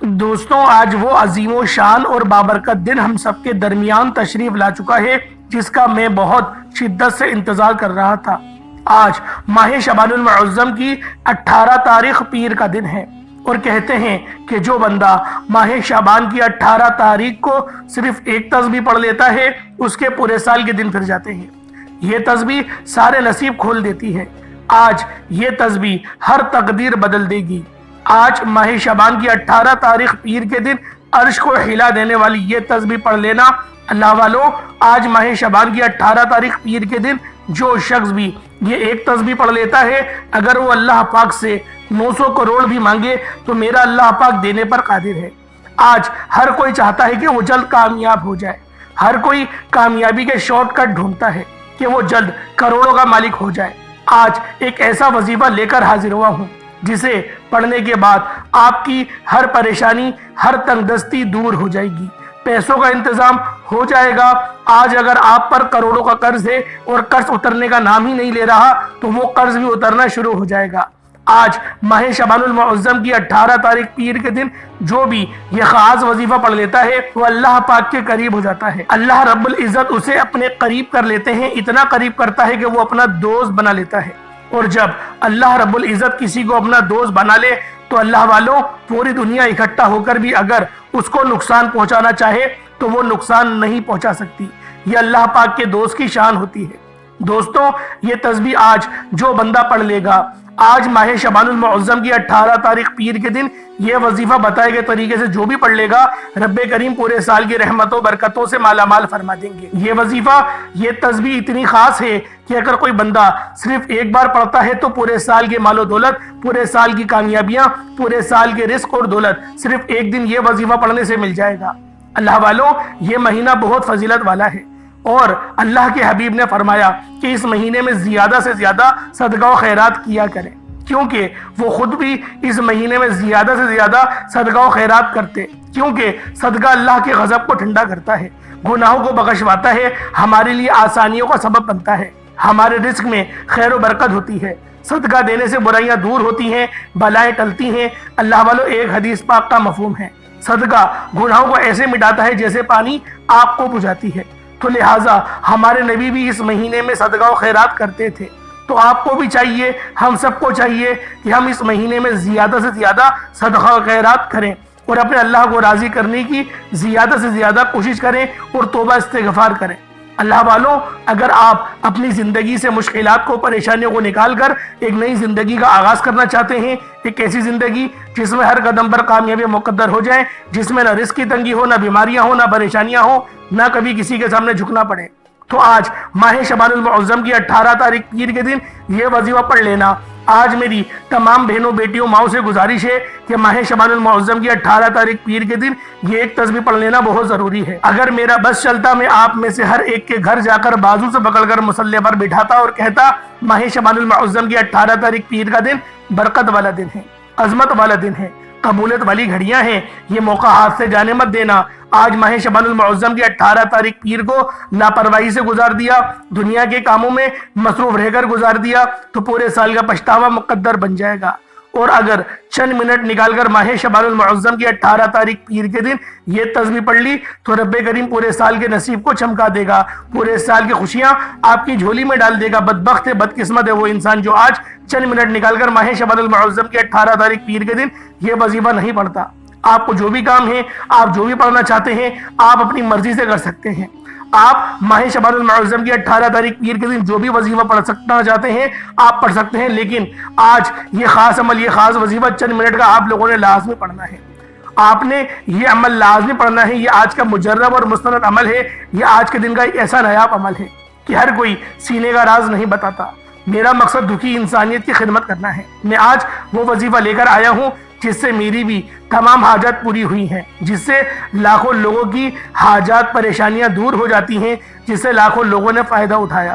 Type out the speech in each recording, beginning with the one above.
دوستوں، آج وہ عظیم و شان اور بابرکت دن ہم سب کے درمیان تشریف لا چکا ہے جس کا میں بہت شدت سے انتظار کر رہا تھا۔ آج ماہ شعبان المعظم کی 18 تاریخ پیر کا دن ہے، اور کہتے ہیں کہ جو بندہ ماہ شعبان کی 18 تاریخ کو صرف ایک تسبیح پڑھ لیتا ہے اس کے پورے سال کے دن پھر جاتے ہیں۔ یہ تسبیح سارے نصیب کھول دیتی ہے۔ آج یہ تسبیح ہر تقدیر بدل دے گی۔ آج ماہ شعبان کی 18 تاریخ پیر کے دن عرش کو ہلا دینے والی یہ تسبیح پڑھ لینا۔ اللہ والو، آج ماہ شعبان کی 18 تاریخ پیر کے دن جو شخص بھی یہ ایک تسبیح پڑھ لیتا ہے، اگر وہ اللہ پاک سے 900 کروڑ بھی مانگے تو میرا اللہ پاک دینے پر قادر ہے۔ آج ہر کوئی چاہتا ہے کہ وہ جلد کامیاب ہو جائے، ہر کوئی کامیابی کے شارٹ کٹ ڈھونڈتا ہے کہ وہ جلد کروڑوں کا مالک ہو جائے۔ آج ایک ایسا وظیفہ لے کر حاضر ہوا ہوں جسے پڑھنے کے بعد آپ کی ہر پریشانی، ہر تنگ دستی دور ہو جائے گی، پیسوں کا انتظام ہو جائے گا۔ آج اگر آپ پر کروڑوں کا قرض ہے اور قرض اترنے کا نام ہی نہیں لے رہا تو وہ قرض بھی اترنا شروع ہو جائے گا۔ آج ماہ شعبان المعظم کی 18 تاریخ پیر کے دن جو بھی یہ خاص وظیفہ پڑھ لیتا ہے وہ اللہ پاک کے قریب ہو جاتا ہے۔ اللہ رب العزت اسے اپنے قریب کر لیتے ہیں، اتنا قریب کرتا ہے کہ وہ اپنا دوست بنا لیتا ہے۔ اور جب اللہ رب العزت کسی کو اپنا دوست بنا لے تو اللہ والوں، پوری دنیا اکٹھا ہو کر بھی اگر اس کو نقصان پہنچانا چاہے تو وہ نقصان نہیں پہنچا سکتی۔ یہ اللہ پاک کے دوست کی شان ہوتی ہے۔ دوستوں، یہ تسبیح آج جو بندہ پڑھ لے گا، آج ماہ شعبان المعظم کی 18 تاریخ پیر کے دن یہ وظیفہ بتائے گئے طریقے سے جو بھی پڑھ لے گا، رب کریم پورے سال کی رحمتوں برکتوں سے مالا مال فرما دیں گے۔ یہ وظیفہ، یہ تسبیح اتنی خاص ہے کہ اگر کوئی بندہ صرف ایک بار پڑھتا ہے تو پورے سال کے مال و دولت، پورے سال کی کامیابیاں، پورے سال کے رزق اور دولت صرف ایک دن یہ وظیفہ پڑھنے سے مل جائے گا۔ اللہ والوں، یہ مہینہ بہت فضیلت والا ہے، اور اللہ کے حبیب نے فرمایا کہ اس مہینے میں زیادہ سے زیادہ صدقہ و خیرات کیا کریں، کیونکہ وہ خود بھی اس مہینے میں زیادہ سے زیادہ صدقہ و خیرات کرتے، کیونکہ صدقہ اللہ کے غضب کو ٹھنڈا کرتا ہے، گناہوں کو بخشواتا ہے، ہمارے لیے آسانیوں کا سبب بنتا ہے، ہمارے رزق میں خیر و برکت ہوتی ہے۔ صدقہ دینے سے برائیاں دور ہوتی ہیں، بلائیں ٹلتی ہیں۔ اللہ والوں، ایک حدیث پاک کا مفہوم ہے، صدقہ گناہوں کو ایسے مٹاتا ہے جیسے پانی آگ کو بجھاتی ہے۔ تو لہٰذا ہمارے نبی بھی اس مہینے میں صدقہ و خیرات کرتے تھے، تو آپ کو بھی چاہیے، ہم سب کو چاہیے کہ ہم اس مہینے میں زیادہ سے زیادہ صدقہ و خیرات کریں اور اپنے اللہ کو راضی کرنے کی زیادہ سے زیادہ کوشش کریں اور توبہ استغفار کریں۔ اللہ والوں، اگر آپ اپنی زندگی سے مشکلات کو، پریشانیوں کو نکال کر ایک نئی زندگی کا آغاز کرنا چاہتے ہیں، ایک ایسی زندگی جس میں ہر قدم پر کامیابی مقدر ہو جائیں، جس میں نہ رزق کی تنگی ہو، نہ بیماریاں ہوں، نہ پریشانیاں ہوں، نہ کبھی کسی کے سامنے جھکنا پڑے، تو آج ماہ شعبان المعظم کی 18 تاریخ پیر کے دن یہ وظیفہ پڑھ لینا۔ آج میری تمام بہنوں، بیٹیوں، ماؤں سے گزارش ہے کہ ماہ شعبان المعظم کی 18 تاریخ پیر کے دن یہ ایک تسبیح پڑھ لینا بہت ضروری ہے۔ اگر میرا بس چلتا، میں آپ میں سے ہر ایک کے گھر جا کر بازو سے پکڑ کر مصلی پر بٹھاتا اور کہتا، ماہ شعبان المعظم کی 18 تاریخ پیر کا دن برکت والا دن ہے، عظمت والا دن ہے، قبولیت والی گھڑیاں ہیں، یہ موقع ہاتھ سے جانے مت دینا۔ آج ماہ شعبان المعظم کی 18 تاریخ پیر کو لاپرواہی سے گزار دیا، دنیا کے کاموں میں مصروف رہ کر گزار دیا تو پورے سال کا پچھتاوا مقدر بن جائے گا۔ اور اگر چند منٹ نکال کر ماہ شعبان المعظم کی 18 تاریخ پیر کے دن یہ تسبیح پڑھ لی تو رب کریم پورے سال کے نصیب کو چمکا دے گا، پورے سال کی خوشیاں آپ کی جھولی میں ڈال دے گا۔ بدبخت ہے، بدقسمت ہے وہ انسان جو آج چند منٹ نکال کر ماہ شعبان المعظم کی 18 تاریخ پیر کے دن یہ وظیفہ نہیں پڑھتا۔ آپ کو جو بھی کام ہے، آپ جو بھی پڑھنا چاہتے ہیں، آپ اپنی مرضی سے کر سکتے ہیں۔ آپ ماہ شعبان المعظم کی 18 تاریخ پیر کے دن جو بھی وظیفہ پڑھ سکنا چاہتے ہیں آپ پڑھ سکتے ہیں، لیکن آج یہ خاص عمل، یہ خاص وظیفہ چند منٹ کا آپ لوگوں نے لازمی پڑھنا ہے۔ آپ نے یہ عمل لازمی پڑھنا ہے، یہ آج کا مجرب اور مستند عمل ہے، یہ آج کے دن کا ایک ایسا نایاب عمل ہے کہ ہر کوئی سینے کا راز نہیں بتاتا۔ میرا مقصد دکھی انسانیت کی خدمت کرنا ہے۔ میں آج وہ وظیفہ لے کر آیا ہوں جس سے میری بھی تمام حاجات پوری ہوئی ہیں، جس سے لاکھوں لوگوں کی حاجات، پریشانیاں دور ہو جاتی ہیں، جس سے لاکھوں لوگوں نے فائدہ اٹھایا۔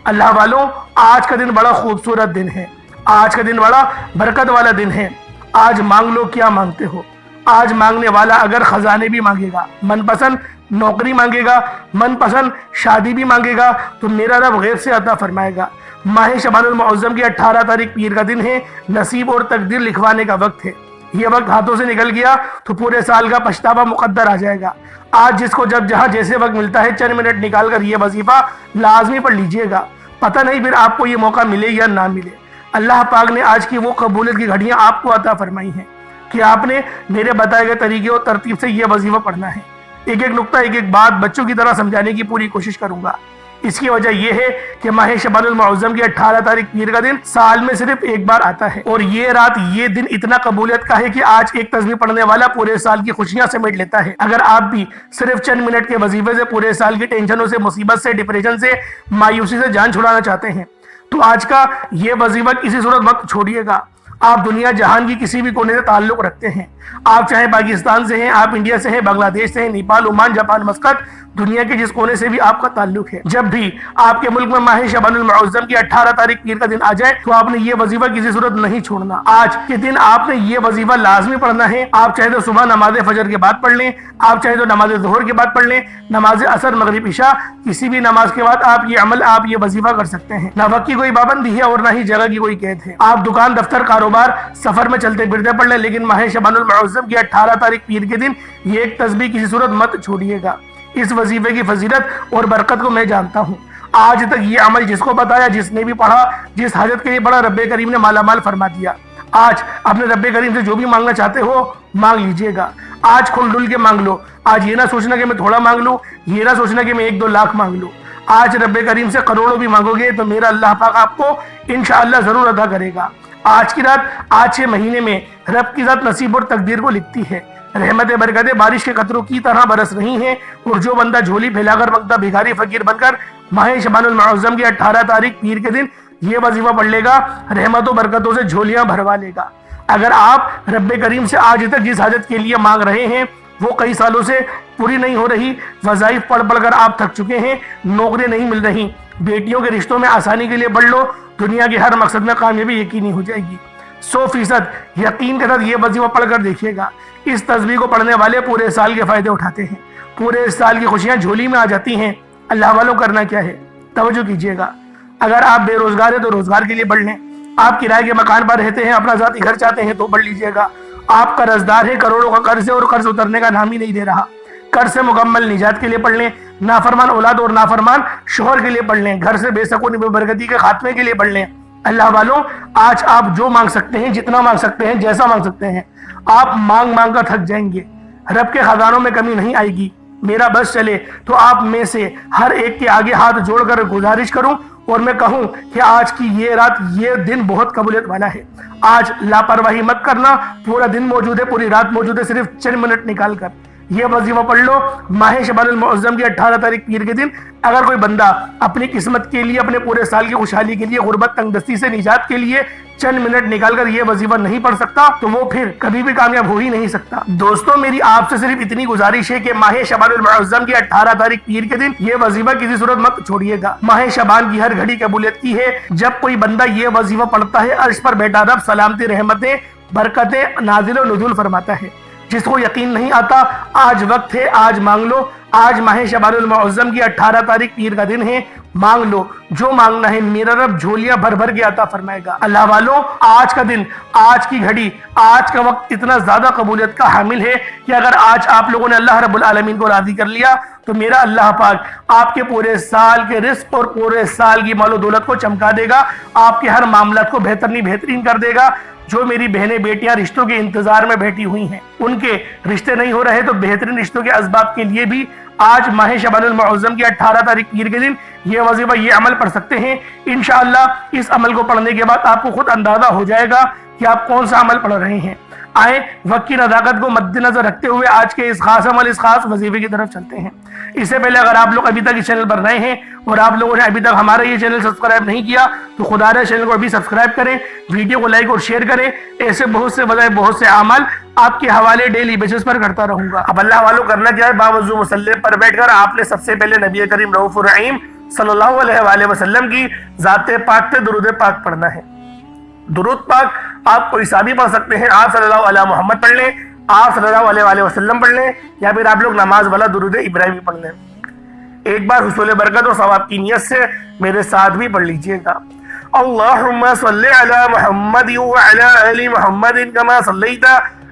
اللہ والوں، آج کا دن بڑا خوبصورت دن ہے، آج کا دن بڑا برکت والا دن ہے۔ آج مانگ لو کیا مانگتے ہو۔ آج مانگنے والا اگر خزانے بھی مانگے گا، من پسند نوکری مانگے گا، من پسند شادی بھی مانگے گا تو میرا رب غیب سے عطا فرمائے گا۔ ماہ شعبان المعظم کی 18 تاریخ پیر کا دن ہے، نصیب اور تقدیر لکھوانے کا وقت ہے۔ یہ وقت ہاتھوں سے نکل گیا تو پورے سال کا پچھتاوا مقدر آ جائے گا۔ آج جس کو جب جہاں جیسے وقت ملتا ہے چند منٹ نکال کر یہ وظیفہ لازمی پڑھ لیجئے گا، پتہ نہیں پھر آپ کو یہ موقع ملے یا نہ ملے۔ اللہ پاک نے آج کی وہ قبولیت کی گھڑیاں آپ کو عطا فرمائی ہیں کہ آپ نے میرے بتائے گئے طریقے اور ترتیب سے یہ وظیفہ پڑھنا ہے۔ ایک ایک نقطہ ایک ایک بات بچوں کی طرح سمجھانے کی پوری کوشش کروں گا۔ اس کی وجہ یہ ہے کہ ماہ شعبان المعظم کی 18 تاریخ پیر کا دن سال میں صرف ایک بار آتا ہے، اور یہ رات یہ دن اتنا قبولیت کا ہے کہ آج ایک تسبیح پڑھنے والا پورے سال کی خوشیاں سمیٹ لیتا ہے۔ اگر آپ بھی صرف چند منٹ کے وظیفے سے پورے سال کی ٹینشنوں سے، مصیبت سے، ڈپریشن سے، مایوسی سے جان چھڑانا چاہتے ہیں تو آج کا یہ وظیفہ کسی صورت وقت چھوڑیے گا۔ آپ دنیا جہان کی کسی بھی کونے سے تعلق رکھتے ہیں، آپ چاہے پاکستان سے ہیں، آپ انڈیا سے ہیں، بنگلہ دیش سے ہیں، نیپال، عمان، جاپان، مسقط، دنیا کے جس کونے سے بھی آپ کا تعلق ہے، جب بھی آپ کے ملک میں ماہ شعبان المعظم کی 18 تاریخ پیر کا دن آ جائے تو آپ نے یہ وظیفہ کسی صورت نہیں چھوڑنا۔ آج کے دن آپ نے یہ وظیفہ لازمی پڑھنا ہے۔ آپ چاہے تو صبح نماز فجر کے بعد پڑھ لیں، آپ چاہے تو نماز ظہر کے بعد پڑھ لیں، نماز عصر، مغرب، عشاء، کسی بھی نماز کے بعد آپ یہ عمل، آپ یہ وظیفہ کر سکتے ہیں۔ نہ وقت کی کوئی پابندی ہے اور نہ ہی جگہ کی کوئی قید ہے۔ آپ دکان، دفتر، کاروبار، سفر میں چلتے پھرتے پڑھ لیں، لیکن ماہ شعبان المعظم کی 18 تاریخ پیر کے دن یہ ایک تسبیح کسی صورت مت چھوڑیے گا۔ اس وظیفے کی فضیلت اور برکت کو میں جانتا ہوں۔ آج تک یہ عمل جس کو بتایا، جس نے بھی پڑھا، جس حاجت کے لیے پڑھا، رب کریم نے مالا مال فرما دیا۔ آج اپنے رب کریم سے جو بھی مانگنا چاہتے ہو مانگ لیجئے گا۔ آج کھل ڈل کے مانگ لو۔ آج یہ نہ سوچنا کہ میں تھوڑا مانگ لوں، یہ نہ سوچنا کہ میں 1-2 لاکھ مانگ لوں۔ آج رب کریم سے کروڑوں بھی مانگو گے تو میرا اللہ پاک آپ کو انشاءاللہ ضرور عطا کرے گا۔ آج کی رات، آج کے مہینے میں رب کی ذات نصیب اور تقدیر کو لکھتی ہے۔ رحمت برکتیں بارش کے قطروں کی طرح برس رہی ہیں، اور جو بندہ جھولی پھیلا کر مانگتا بھیکاری فقیر بن کر ماہ شعبان المعظم کی 18 تاریخ پیر کے دن یہ وظیفہ پڑھ لے گا، رحمت و برکتوں سے جھولیاں بھروا لے گا۔ اگر آپ رب کریم سے آج تک جس حاجت کے لیے مانگ رہے ہیں وہ کئی سالوں سے پوری نہیں ہو رہی، وظائف پڑھ پڑھ کر آپ تھک چکے ہیں، نوکریاں نہیں مل رہی، بیٹیوں کے رشتوں میں آسانی کے لیے پڑھ لو، دنیا کے ہر مقصد میں کامیابی یقینی ہو جائے گی۔ 100% یقین کے ساتھ یہ وظیفہ پڑھ کر دیکھیے گا۔ اس تسبیح کو پڑھنے والے پورے سال کے فائدے اٹھاتے ہیں، پورے سال کی خوشیاں جھولی میں آ جاتی ہیں۔ اللہ والوں کرنا کیا ہے، توجہ کیجیے گا۔ اگر آپ بے روزگار ہیں تو روزگار کے لیے پڑھ لیں، آپ کرائے کے مکان پر رہتے ہیں، اپنا ذاتی گھر چاہتے ہیں تو پڑھ لیجیے گا۔ آپ قرض دار ہیں، کروڑوں کا قرض ہے اور قرض اترنے کا نام ہی نہیں دے رہا، قرض سے مکمل نجات کے لیے پڑھ لیں۔ نافرمان اولاد اور نافرمان شوہر کے لیے پڑھ لیں، گھر سے بے سکونی بے برکتی کے خاتمے کے لیے پڑھ لیں۔ اللہ والوں، آج آپ جو مانگ سکتے ہیں، جتنا مانگ سکتے ہیں، جیسا مانگ سکتے ہیں، آپ مانگ مانگ کر تھک جائیں گے، رب کے خزانوں میں کمی نہیں آئے گی۔ میرا بس چلے تو آپ میں سے ہر ایک کے آگے ہاتھ جوڑ کر گزارش کروں اور میں کہوں کہ آج کی یہ رات، یہ دن بہت قبولیت والا ہے۔ آج لاپرواہی مت کرنا، پورا دن موجود ہے، پوری رات موجود ہے، صرف چند منٹ نکال کر یہ وظیفہ پڑھ لو۔ ماہ شعبان المعظم کی 18 تاریخ پیر کے دن اگر کوئی بندہ اپنی قسمت کے لیے، اپنے پورے سال کی خوشحالی کے لیے، غربت تنگ دستی سے نجات کے لیے چند منٹ نکال کر یہ وظیفہ نہیں پڑھ سکتا تو وہ پھر کبھی بھی کامیاب ہو ہی نہیں سکتا۔ دوستوں، میری آپ سے صرف اتنی گزارش ہے کہ ماہ شعبان المعظم کی 18 تاریخ پیر کے دن یہ وظیفہ کسی صورت مت چھوڑیے گا۔ ماہ شعبان کی ہر گھڑی قبولیت کی ہے۔ جب کوئی بندہ یہ وظیفہ پڑھتا ہے، عرش پر بیٹھا رب سلامتی، رحمتیں، برکتیں نازل و نزول فرماتا ہے۔ جس کو یقین نہیں آتا، آج وقت ہے، آج مانگ لو۔ آج ماہ شعبان المعظم کی 18 تاریخ پیر کا دن ہے، مانگ لو جو مانگنا ہے، میرا رب جھولیاں بھر بھر کے عطا فرمائے گا۔ اللہ والوں، آج کا دن، آج کی گھڑی، آج کا وقت اتنا زیادہ قبولیت کا حامل ہے کہ اگر آج آپ لوگوں نے اللہ رب العالمین کو راضی کر لیا تو میرا اللہ پاک آپ کے پورے سال کے رزق اور پورے سال کی مال و دولت کو چمکا دے گا، آپ کے ہر معاملات کو بہترین کر دے گا۔ جو میری بہنیں بیٹیاں رشتوں کے انتظار میں بیٹھی ہوئی ہیں، ان کے رشتے نہیں ہو رہے تو بہترین رشتوں کے اسباب کے لیے بھی آج ماہ شعبان المعظم کی 18 تاریخ پیر کے دن یہ وظیفہ، یہ عمل پڑھ سکتے ہیں۔ انشاءاللہ اس عمل کو پڑھنے کے بعد آپ کو خود اندازہ ہو جائے گا کہ آپ کون سا عمل پڑھ رہے ہیں۔ آئیں وقت کی نزاکت کو مد نظر رکھتے ہوئے آج کے اس خاص عمل، اس خاص وظیفے کی طرف چلتے ہیں۔ اس سے پہلے اگر آپ لوگ ابھی تک اس چینل پر نئے ہیں اور آپ لوگوں نے ابھی تک ہمارا یہ چینل سبسکرائب نہیں کیا تو خدا رے چینل کو ابھی سبسکرائب کریں، ویڈیو کو لائک اور شیئر کریں۔ ایسے بہت سے وظائف، بہت سے اعمال آپ کے حوالے ڈیلی بیسس پر کرتا رہوں گا۔ اب اللہ والوں کرنا کیا ہے، باوضو مصلی پر بیٹھ کر آپ نے سب سے پہلے نبی کریم رؤوف الرحیم صلی اللہ علیہ وآلہ وسلم کی ذات پاک پہ درود پاک پڑھنا ہے۔ درود پاک آپ کوئی سا بھی پڑھ سکتے ہیں، آپ صلی اللہ علیہ محمد پڑھ لیں، آپ صلی اللہ علیہ وآلہ وسلم پڑھ لیں، یا پھر آپ لوگ نماز والا درود ابراہیمی پڑھ لیں۔ ایک بار حصول برکت اور ثواب کی نیت سے میرے ساتھ بھی پڑھ لیجئے گا۔ اللہم صلی علی محمد وعلی آل محمد کما صلیت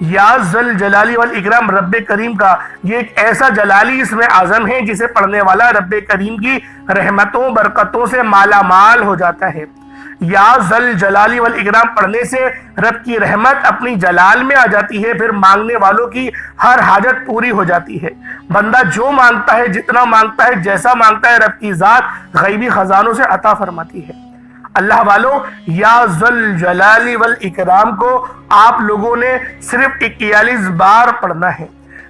یا ذل جلالی والاکرام رب کریم کا یہ ایک ایسا جلالی اسم اعظم ہے جسے پڑھنے والا رب کریم کی رحمتوں برکتوں سے مالا مال ہو جاتا ہے۔ یا ذل جلالی والاکرام پڑھنے سے رب کی رحمت اپنی جلال میں آ جاتی ہے، پھر مانگنے والوں کی ہر حاجت پوری ہو جاتی ہے۔ بندہ جو مانگتا ہے، جتنا مانگتا ہے، جیسا مانگتا ہے، رب کی ذات غیبی خزانوں سے عطا فرماتی ہے۔ اللہ والوں، یا ذل جلالی والاکرام کو آپ لوگوں نے صرف 41 بار پڑھنا ہے۔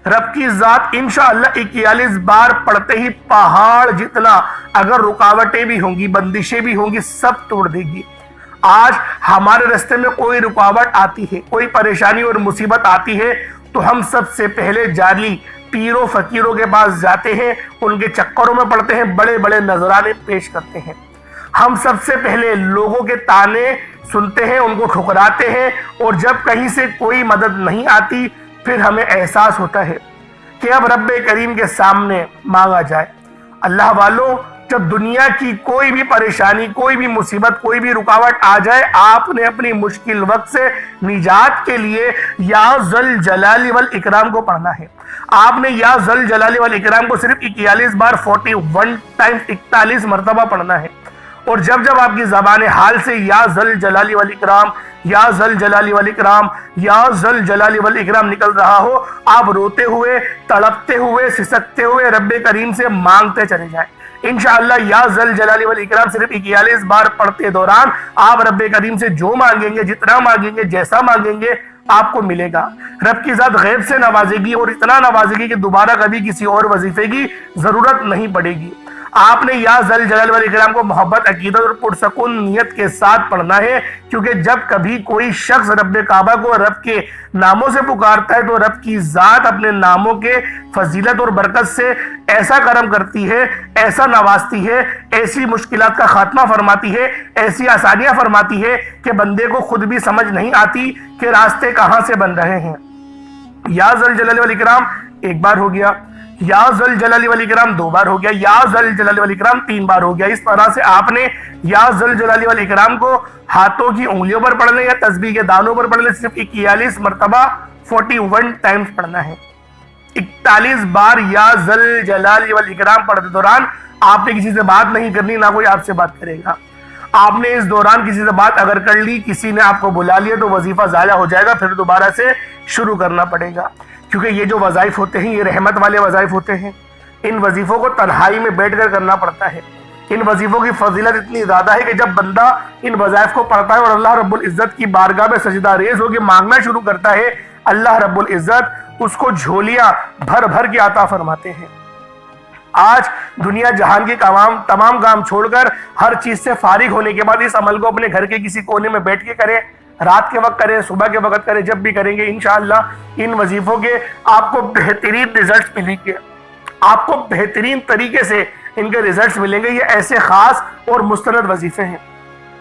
رب کی ذات انشاءاللہ 41 بار پڑھتے ہی پہاڑ جتنا اگر رکاوٹیں بھی ہوں گی، بندشیں بھی ہوں گی، سب توڑ دے گی۔ آج ہمارے راستے میں کوئی رکاوٹ آتی ہے، کوئی پریشانی اور مصیبت آتی ہے تو ہم سب سے پہلے جعلی پیروں فقیروں کے پاس جاتے ہیں، ان کے چکروں میں پڑتے ہیں، بڑے بڑے نذرانے پیش کرتے ہیں۔ ہم سب سے پہلے لوگوں کے تانے سنتے ہیں، ان کو ٹھکراتے ہیں، اور جب کہیں سے کوئی مدد نہیں آتی پھر ہمیں احساس ہوتا ہے کہ اب رب کریم کے سامنے مانگا جائے۔ اللہ والوں، جب دنیا کی کوئی بھی پریشانی، کوئی بھی مصیبت، کوئی بھی رکاوٹ آ جائے، آپ نے اپنی مشکل وقت سے نجات کے لیے یا ذل جلالی والاکرام کو پڑھنا ہے۔ آپ نے یا ذل جلالی والاکرام کو صرف 41 بار 41 ٹائمز 41 مرتبہ پڑھنا ہے۔ اور جب جب آپ کی زبان حال سے یا ذل جلالی والاکرام، یا ذل جلالی والاکرام، یا ذل جلالی والاکرام نکل رہا ہو، آپ روتے ہوئے، تڑپتے ہوئے، سسکتے ہوئے رب کریم سے مانگتے چلے جائیں۔ انشاءاللہ یا ذل جلالی والاکرام صرف 41 بار پڑھتے دوران آپ رب کریم سے جو مانگیں گے، جتنا مانگیں گے، جیسا مانگیں گے، آپ کو ملے گا۔ رب کی ذات غیب سے نوازے گی، اور اتنا نوازے گی کہ دوبارہ کبھی کسی اور وظیفے کی ضرورت نہیں پڑے گی۔ آپ نے یا ذل جلال والاکرام کو محبت، عقیدت اور پرسکون نیت کے ساتھ پڑھنا ہے، کیونکہ جب کبھی کوئی شخص رب کعبہ کو رب کے ناموں سے پکارتا ہے تو رب کی ذات اپنے ناموں کے فضیلت اور برکت سے ایسا کرم کرتی ہے، ایسا نوازتی ہے، ایسی مشکلات کا خاتمہ فرماتی ہے، ایسی آسانیاں فرماتی ہے کہ بندے کو خود بھی سمجھ نہیں آتی کہ راستے کہاں سے بن رہے ہیں۔ یا ذل جلال والاکرام ایک بار ہو گیا، یا ذل جلال والاکرام 2 بار ہو گیا، یا ذل جلال والاکرام 3 بار ہو گیا۔ اس طرح سے آپ نے یا ذل جلال والاکرام کو ہاتھوں کی انگلیوں پر پڑھ لیں یا تسبیح کے دانوں پر پڑھ لیں، صرف 41 مرتبہ 41 ٹائمز پڑھنا ہے۔ 41 بار یا ذل جلال والاکرام پڑھتے دوران آپ نے کسی سے بات نہیں کرنی، نہ کوئی آپ سے بات کرے گا۔ آپ نے اس دوران کسی سے بات اگر کر لی، کسی نے آپ کو بلا لیا تو وظیفہ ضائع ہو جائے گا، پھر دوبارہ سے شروع کرنا پڑے گا، کیونکہ یہ جو وظائف ہوتے ہیں یہ رحمت والے وظائف ہوتے ہیں۔ ان وظیفوں کو تنہائی میں بیٹھ کر کرنا پڑتا ہے۔ ان وظیفوں کی فضیلت اتنی زیادہ ہے کہ جب بندہ ان وظائف کو پڑھتا ہے اور اللہ رب العزت کی بارگاہ میں سجدہ ریز ہو کے مانگنا شروع کرتا ہے، اللہ رب العزت اس کو جھولیاں بھر بھر کے عطا فرماتے ہیں۔ آج دنیا جہان کے تمام کام چھوڑ کر ہر چیز سے فارغ ہونے کے بعد اس عمل کو اپنے گھر کے کسی کونے میں بیٹھ کے کریں، رات کے وقت کریں، صبح کے وقت کریں، جب بھی کریں گے انشاءاللہ ان وظیفوں کے آپ کو بہترین رزلٹس ملیں گے، آپ کو بہترین طریقے سے ان کے رزلٹس ملیں گے۔ یہ ایسے خاص اور مستند وظیفے ہیں۔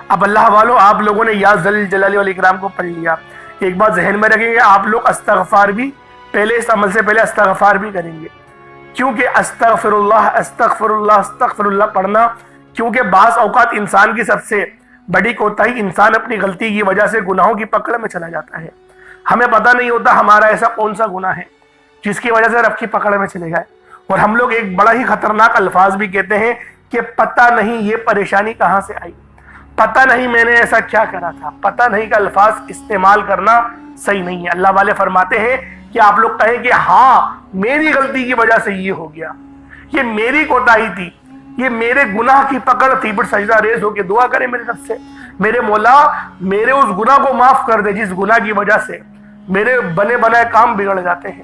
اب اللہ والوں، آپ لوگوں نے یا ذل جلال والاکرام کو پڑھ لیا، ایک بات ذہن میں رکھیں گے، آپ لوگ استغفار بھی پہلے اس عمل سے پہلے استغفار بھی کریں گے، کیونکہ استغفر اللہ استغفر اللہ استغفر اللہ پڑھنا، کیونکہ بعض اوقات انسان کی سب سے بڑی کوتاہی، انسان اپنی غلطی کی وجہ سے گناہوں کی پکڑ میں چلا جاتا ہے۔ ہمیں پتہ نہیں ہوتا ہمارا ایسا کون سا گناہ ہے جس کی وجہ سے رب کی پکڑ میں چلے گئے، اور ہم لوگ ایک بڑا ہی خطرناک الفاظ بھی کہتے ہیں کہ پتہ نہیں یہ پریشانی کہاں سے آئی، پتہ نہیں میں نے ایسا کیا کرا تھا، پتہ نہیں کا الفاظ استعمال کرنا صحیح نہیں ہے۔ اللہ والے فرماتے ہیں کہ آپ لوگ کہیں کہ ہاں میری غلطی کی وجہ سے یہ ہو گیا، یہ میری کوتاہی تھی، یہ میرے گناہ کی پکڑ تھی، پھر سجدہ ریز ہو کے دعا کریں میرے رب سے، میرے مولا میرے اس گناہ کو معاف کر دے جس گناہ کی وجہ سے میرے بنے بنائے کام بگڑ جاتے ہیں۔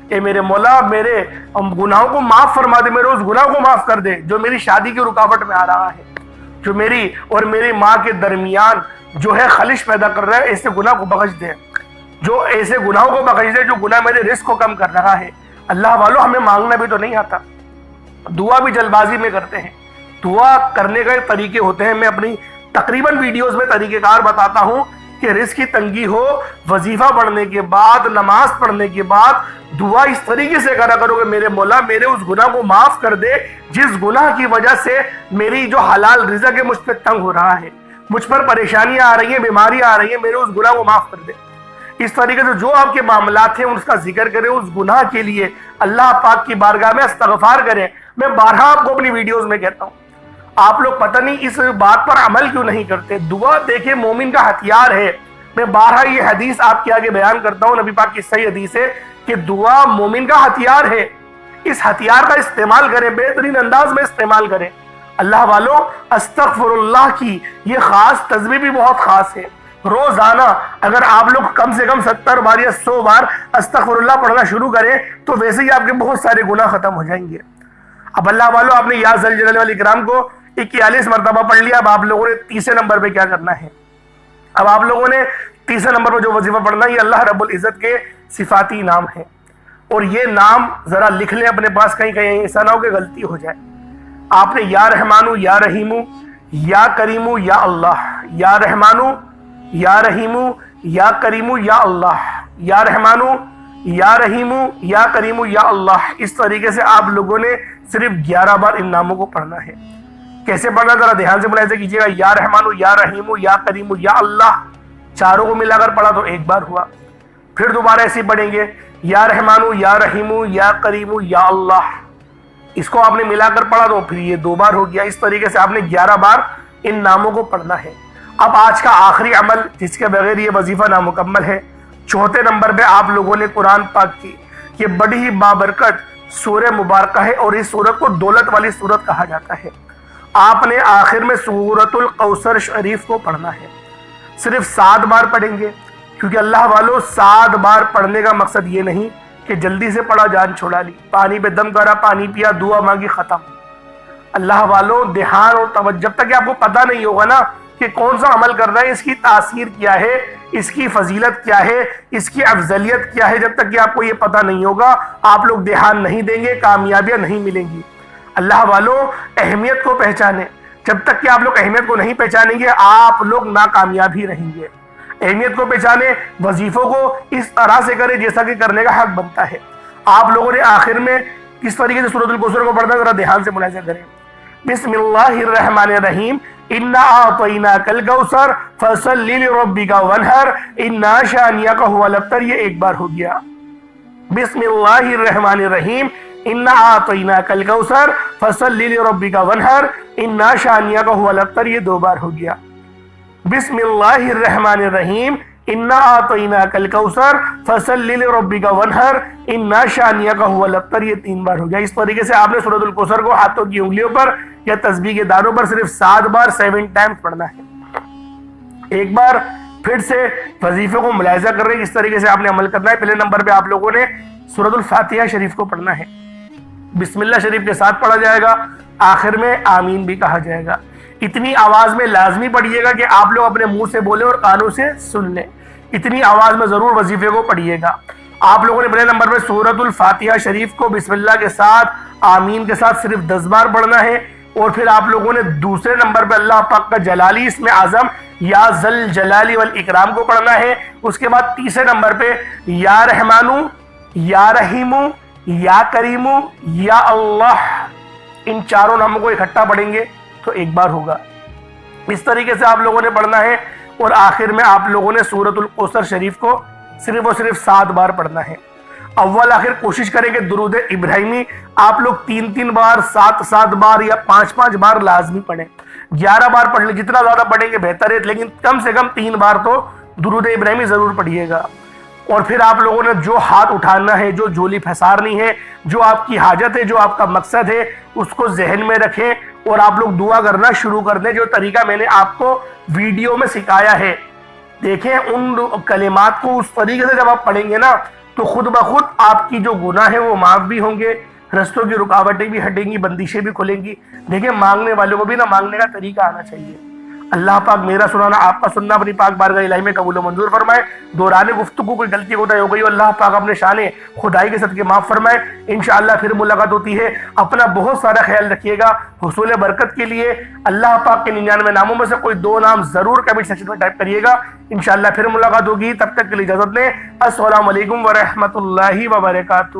اے میرے مولا میرے گناہوں کو معاف فرما دے، میرے اس گناہ کو معاف کر دے جو میری شادی کی رکاوٹ میں آ رہا ہے، جو میری اور میری ماں کے درمیان جو ہے خلش پیدا کر رہا ہے، ایسے گناہ کو بخش دے، جو ایسے گناہوں کو بخش دے جو گناہ میرے رزق کو کم کر رہا ہے۔ اللہ والوں، ہمیں مانگنا بھی تو نہیں آتا، دعا بھی جلد بازی میں کرتے ہیں۔ دعا کرنے کے طریقے ہوتے ہیں، میں اپنی تقریباً ویڈیوز میں طریقہ کار بتاتا ہوں کہ رزق کی تنگی ہو، وظیفہ پڑھنے کے بعد، نماز پڑھنے کے بعد دعا اس طریقے سے کرا کرو کہ میرے مولا میرے اس گناہ کو معاف کر دے جس گناہ کی وجہ سے میری جو حلال رزق ہے مجھ پہ تنگ ہو رہا ہے، مجھ پر پریشانیاں آ رہی ہیں، بیماریاں آ رہی ہیں، میرے اس گناہ کو معاف کر دے۔ اس طریقے سے جو آپ کے معاملات ہیں اس کا ذکر کریں، اس گناہ کے لیے اللہ پاک کی بارگاہ میں استغفار کریں۔ میں بارہا آپ کو اپنی ویڈیوز میں کہتا ہوں، آپ لوگ پتہ نہیں اس بات پر عمل کیوں نہیں کرتے۔ دعا دیکھیں مومن کا ہتھیار ہے۔ میں بارہا یہ حدیث آپ کے آگے بیان کرتا ہوں، نبی پاک کی صحیح حدیث ہے کہ دعا مومن کا ہتھیار ہے۔ اس ہتھیار کا استعمال کریں، بہترین انداز میں استعمال کریں۔ اللہ والو، استغفر اللہ کی یہ خاص تسبیح بھی بہت خاص ہے۔ روزانہ اگر آپ لوگ کم سے کم 70 بار یا 100 بار استغفر اللہ پڑھنا شروع کریں تو ویسے ہی آپ کے بہت سارے گناہ ختم ہو جائیں گے۔ اب اللہ والو، آپ نے یا ذل جلال والاکرام کو 41 مرتبہ پڑھ لیا۔ اب آپ لوگوں نے تیسرے نمبر پہ کیا کرنا ہے؟ اب آپ لوگوں نے تیسرے نمبر پہ جو وظیفہ پڑھنا ہے، یہ اللہ رب العزت کے صفاتی نام ہے، اور یہ نام ذرا لکھ لیں اپنے پاس، کہیں ایسا نہ ہو کہ غلطی ہو جائے۔ آپ نے یا رحمانو یا رحیمو یا کریمو یا اللہ، یا رحمانو یا رحیمو یا کریمو یا اللہ، یا رحمانو یا رحیمو یا کریمو یا اللہ، اس طریقے سے آپ لوگوں نے صرف 11 بار ان ناموں کو پڑھنا ہے۔ کیسے پڑھنا ذرا دھیان سے ملاحظہ کیجیے گا۔ یا رحمانو یا رحیمو یا کریمو یا اللہ، چاروں کو ملا کر پڑھا تو 1 بار ہوا۔ پھر دوبارہ ایسے پڑھیں گے، یا رحمانو یا رحیمو یا کریمو یا اللہ، اس کو آپ نے ملا کر پڑھا تو پھر یہ 2 بار ہو گیا۔ اس طریقے سے آپ نے 11 بار ان ناموں کو پڑھنا ہے۔ اب آج کا آخری عمل جس کے بغیر یہ وظیفہ نامکمل ہے، 4تھے نمبر پہ آپ لوگوں نے قرآن پاک کی یہ بڑی ہی بابرکت سورہ مبارکہ ہے، اور اس سورت کو دولت والی سورت کہا جاتا ہے۔ آپ نے آخر میں سورۃ الکوثر شریف کو پڑھنا ہے۔ صرف 7 بار پڑھیں گے، کیونکہ اللہ والو 7 بار پڑھنے کا مقصد یہ نہیں کہ جلدی سے پڑھا جان چھوڑا لی، پانی پہ دم کرا، پانی پیا، دعا مانگی، ختم۔ اللہ والو دھیان اور توجہ، جب تک کہ آپ کو پتہ نہیں ہوگا نا کہ کون سا عمل کرنا ہے، اس کی تاثیر کیا ہے، اس کی فضیلت کیا ہے، اس کی افضلیت کیا ہے، جب تک کہ آپ کو یہ پتہ نہیں ہوگا آپ لوگ دھیان نہیں دیں گے، کامیابیاں نہیں ملیں گی۔ اللہ والو اہمیت کو پہچانیں، جب تک کہ آپ لوگ اہمیت کو نہیں پہچانیں گے آپ لوگ ناکامیاب ہی رہیں گے۔ اہمیت کو پہچانیں، وظیفوں کو اس طرح سے کریں جیسا کہ کرنے کا حق بنتا ہے۔ آپ لوگوں نے آخر میں کس طریقے سے سورۃ الکوثر کو پڑھنا ذرا دھیان سے ملاحظہ کریں۔ بسم اللہ الرحمن الرحیم، انا اعطیناک الکوثر فصل لربک وانحر انا شانئک هو الابتر، یہ 1 بار ہو گیا۔ بسم اللہ الرحمن الرحیم، انا اعطیناک الکوثر فصل لربک وانحر انا شانئک هو الابتر، یہ 2 بار ہو گیا۔ بسم اللہ الرحمن الرحیم، انا اعطیناک الکوثر فصل لربک وانحر انا شانئک هو الابتر، یہ 3 بار ہو گیا۔ اس طریقے سے آپ نے سورۃ الکوثر کو ہاتھوں کی انگلیوں پر یا تسبیح کے دانوں پر صرف 7 بار 7 ٹائمز پڑھنا ہے۔ ایک بار پھر سے وظیفے کو ملاحظہ کر رہے ہیں، اس طریقے سے آپ نے عمل کرنا ہے۔ پہلے نمبر پہ آپ لوگوں نے سورۃ الفاتحہ شریف کو پڑھنا ہے، بسم اللہ شریف کے ساتھ پڑھا جائے گا، آخر میں آمین بھی کہا جائے گا۔ اتنی آواز میں لازمی پڑھیے گا کہ آپ لوگ اپنے منہ سے بولیں اور کانوں سے سن لیں، اتنی آواز میں ضرور وظیفے کو پڑھیے گا۔ آپ لوگوں نے پہلے نمبر پہ سورۃ الفاتحہ شریف کو بسم اللہ کے ساتھ آمین کے ساتھ صرف 10 بار پڑھنا ہے، اور پھر آپ لوگوں نے دوسرے نمبر پہ اللہ پاک کا جلالی اسم اعظم یا ذل جلال والاکرام کو پڑھنا ہے۔ اس کے بعد تیسرے نمبر پہ یا رحمانو یا رحیمو یا کریمو یا اللہ، ان چاروں ناموں کو اکٹھا پڑھیں گے تو 1 بار ہوگا۔ اس طریقے سے آپ لوگوں نے پڑھنا ہے، اور آخر میں آپ لوگوں نے سورۃ الکوثر شریف کو صرف اور صرف 7 بار پڑھنا ہے۔ اول آخر کوشش کریں کہ درود ابراہیمی آپ لوگ 3 بار 7 بار یا 5 بار لازمی پڑھیں۔ 11 بار پڑھ لیں، جتنا زیادہ پڑھیں گے بہتر ہے، لیکن کم سے کم 3 بار تو درود ابراہیمی ضرور پڑھیے گا۔ اور پھر آپ لوگوں نے جو ہاتھ اٹھانا ہے، جو جھولی پھنسارنی ہے، جو آپ کی حاجت ہے، جو آپ کا مقصد ہے، اس کو ذہن میں رکھیں اور آپ لوگ دعا کرنا شروع کر دیں۔ جو طریقہ میں نے آپ کو ویڈیو میں سکھایا ہے، دیکھیں ان کلمات کو اس طریقے سے جب آپ پڑھیں گے نا تو خود بخود آپ کی جو گناہ ہے وہ معاف بھی ہوں گے، رستوں کی رکاوٹیں بھی ہٹیں گی، بندشیں بھی کھلیں گی۔ دیکھیں مانگنے والوں کو بھی نہ مانگنے کا طریقہ آنا چاہیے۔ اللہ پاک میرا سنانا، آپ کا سننا اپنی پاک بارگاہ الہی میں قبول و منظور فرمائے۔ دوران گفتگو کوئی غلطی کوتاہی ہو گئی، اللہ پاک اپنے شان خدائی کے صدقے معاف فرمائے۔ انشاءاللہ پھر ملاقات ہوتی ہے۔ اپنا بہت سارا خیال رکھیے گا۔ حصول برکت کے لیے اللہ پاک کے 99 ناموں میں سے کوئی 2 نام ضرور کمنٹ سیکشن میں ٹائپ کریے گا۔ انشاءاللہ پھر ملاقات ہوگی، تب تک کے لیے اجازت لیں۔ السلام علیکم ورحمۃ اللہ وبرکاتہ۔